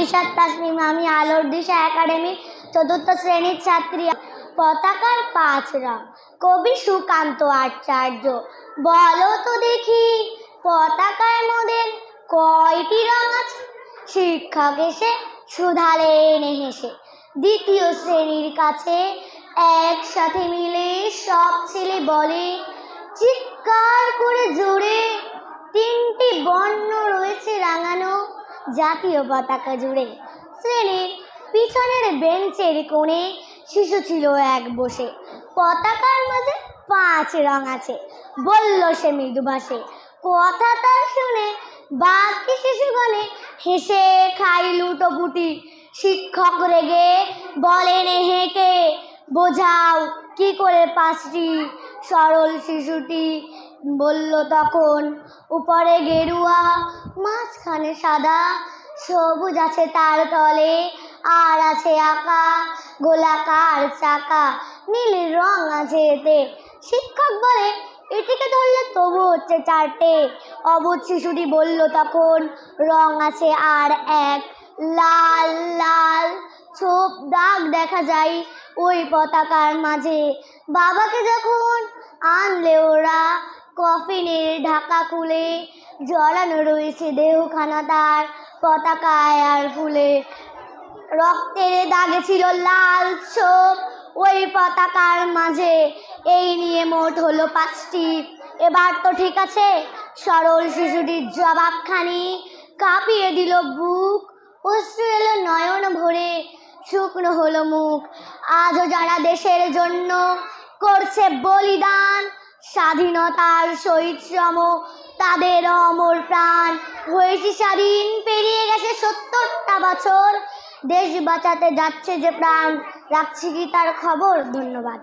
নিশাত তাসনিম, আমি আলোর দিশা একাডেমির ৪র্থ শ্রেণীর ছাত্রী। পতাকার ৫ রং, কবি সুকান্ত আচার্য। বলো তো দেখি পতাকায় মোদের কয়টি রং আছে? শিক্ষক এসে শুধালেন হেসে। দ্বিতীয় শ্রেণীর কাছে একসাথে মিলে সব ছেলে বলে চিৎকার করে জোরে, ৩টি বর্ণ রয়েছে রাঙানো জাতীয় পতাকা জুড়ে। শ্রেণীর পিছনের বেঞ্চের কোণে শিশু ছিল এক বসে। পতাকার মাঝে ৫ রং আছে, বলল সে মৃদু ভাষে। কথা তার শুনে বাকি শিশুগণে হেসে খাই লুটোপুটি। শিক্ষক রেগে বলেন হেঁকে, বোঝাও কি করে ৫টি? সরল শিশুটি বলল তখন, উপরে গেরুয়া মাঝখানে সাদা, সবুজ আছে তার তলে আর আছে আঁকা গোলাকার চাকা, নীল রং আছে এতে। শিক্ষক বলে এটিকে ধরলে তবু হচ্ছে ৪টে। অবুঝ শিশুটি বলল তখন, রং আছে আর এক, লাল লাল ছোপ দাগ দেখা যায় ওই পতাকার মাঝে। বাবাকে যখন আনলে ওরা কফিনের ঢাকা খুলে, জড়ানো রয়েছে দেহখানা তার পতাকায় আর ফুলে। রক্তের দাগে ছিল লাল ছোপ ওই পতাকার মাঝে। এই নিয়ে মোট হলো ৫টি। এবার তো ঠিক আছে? সরল শিশুটির জবাবখানি কাঁপিয়ে দিল বুক। অশ্রু এলো নয়ন ভরে, শুকনো হলো মুখ। আজও যারা দেশের জন্য করছে বলিদান, স্বাধীনতার শহীদ শ্রম তাদের অমর প্রাণ। হয়েছি স্বাধীন, পেরিয়ে গেছে ৭০টা বছর, দেশ বাঁচাতে যাচ্ছে যে প্রাণ, রাখছি কি তার খবর? ধন্যবাদ।